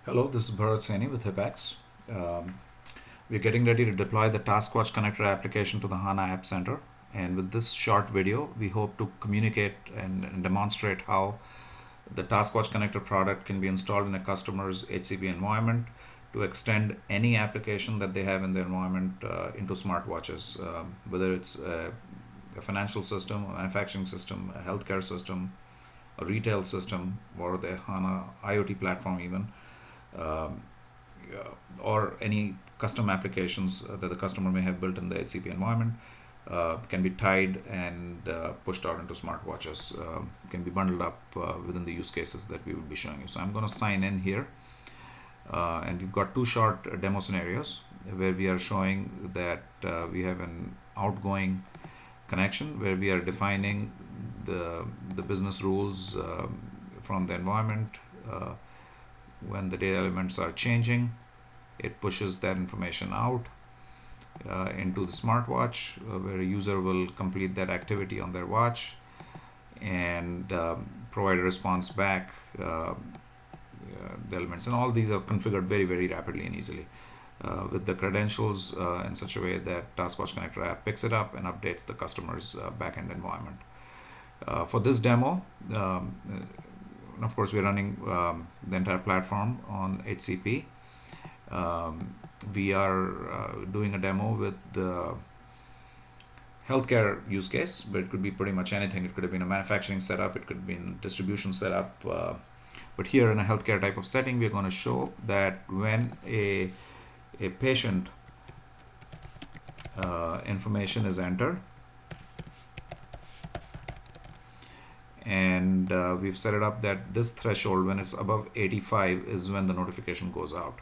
Hello, this is Bharat Saini with Hipax. Um, we're getting ready to deploy the TaskWatch Connector application to the HANA App Center. And with this short video, we hope to communicate and demonstrate how the TaskWatch Connector product can be installed in a customer's HCP environment to extend any application that they have in their environment into smartwatches, whether it's a financial system, a manufacturing system, a healthcare system, a retail system, or the HANA IoT platform even. Um, or any custom applications that the customer may have built in the HCP environment can be tied and pushed out into smartwatches. Can be bundled up within the use cases that we will be showing you. So I'm going to sign in here, and we've got two short demo scenarios where we are showing that we have an outgoing connection where we are defining the business rules from the environment. When the data elements are changing, it pushes that information out into the smartwatch, where a user will complete that activity on their watch and provide a response back, the elements. And all these are configured very, very rapidly and easily with the credentials in such a way that TaskWatch Connector app picks it up and updates the customer's backend environment. For this demo, of course, we're running the entire platform on HCP. We are doing a demo with the healthcare use case, but it could be pretty much anything. It could have been a manufacturing setup, it could have been a distribution setup. But here in a healthcare type of setting, we're going to show that when a patient information is entered, and we've set it up that this threshold, when it's above 85, is when the notification goes out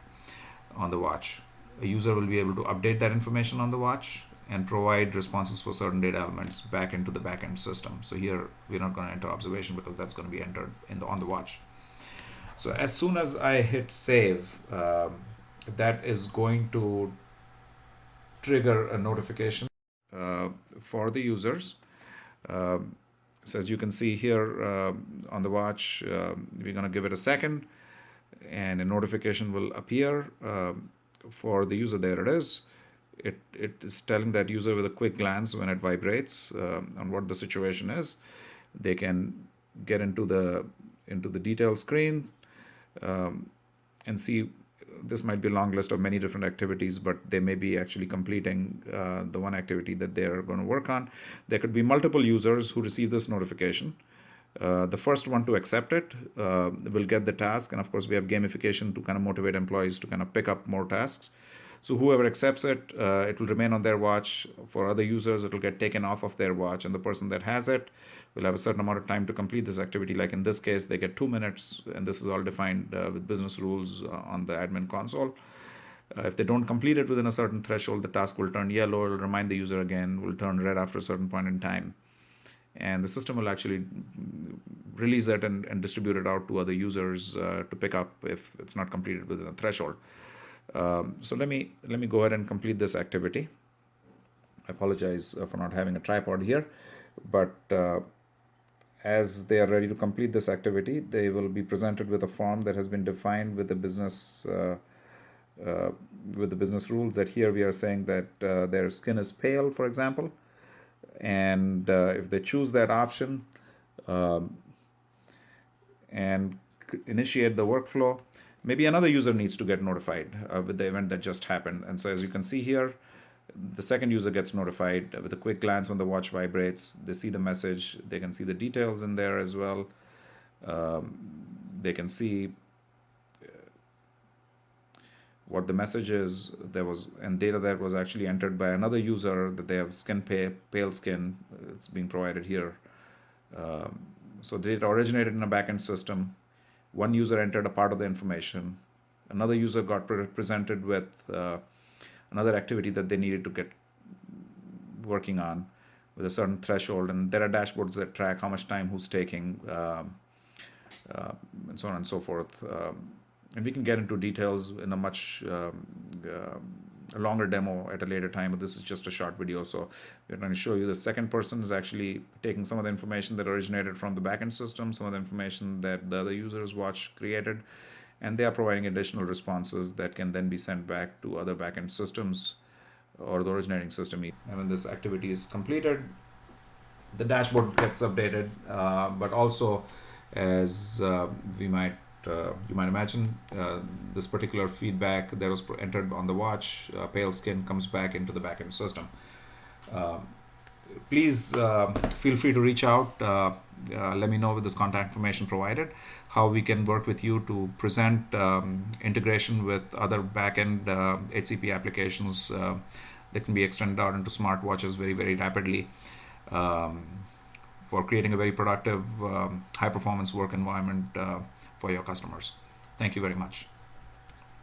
on the watch. A user will be able to update that information on the watch and provide responses for certain data elements back into the backend system. So here we're not going to enter observation because that's going to be entered on the watch. So as soon as I hit save, that is going to trigger a notification for the users. So as you can see here on the watch, we're going to give it a second and a notification will appear for the user. There it is. It is telling that user with a quick glance when it vibrates on what the situation is. They can get into the detail screen and see. This might be a long list of many different activities, but they may be actually completing the one activity that they're going to work on. There could be multiple users who receive this notification. The first one to accept it will get the task, and of course we have gamification to kind of motivate employees to kind of pick up more tasks. So whoever accepts it, it will remain on their watch. For other users, it will get taken off of their watch, and the person that has it will have a certain amount of time to complete this activity. Like in this case, they get 2 minutes, and this is all defined with business rules on the admin console. If they don't complete it within a certain threshold, the task will turn yellow. It will remind the user again, will turn red after a certain point in time. And the system will actually release it and distribute it out to other users to pick up if it's not completed within a threshold. So let me go ahead and complete this activity. I apologize for not having a tripod here, but as they are ready to complete this activity, they will be presented with a form that has been defined with the business rules. That here we are saying that their skin is pale, for example, and if they choose that option and initiate the workflow, maybe another user needs to get notified with the event that just happened. And so as you can see here, the second user gets notified with a quick glance when the watch vibrates. They see the message. They can see the details in there as well. They can see what the message is. There was and data that was actually entered by another user, that they have skin pale skin. It's being provided here. So data originated in a backend system. One user entered a part of the information. Another user got presented with another activity that they needed to get working on with a certain threshold. And there are dashboards that track how much time who's taking, and so on and so forth. And we can get into details in a much a longer demo at a later time, but this is just a short video. So we're going to show you the second person is actually taking some of the information that originated from the backend system, some of the information that the other user's watch created, and they are providing additional responses that can then be sent back to other backend systems or the originating system. And when this activity is completed, the dashboard gets updated, but also, as you might imagine, this particular feedback that was entered on the watch, pale skin, comes back into the backend system. Please feel free to reach out. Let me know with this contact information provided how we can work with you to present integration with other backend HCP applications that can be extended out into smartwatches very, very rapidly, for creating a very productive, high performance work environment for your customers. Thank you very much.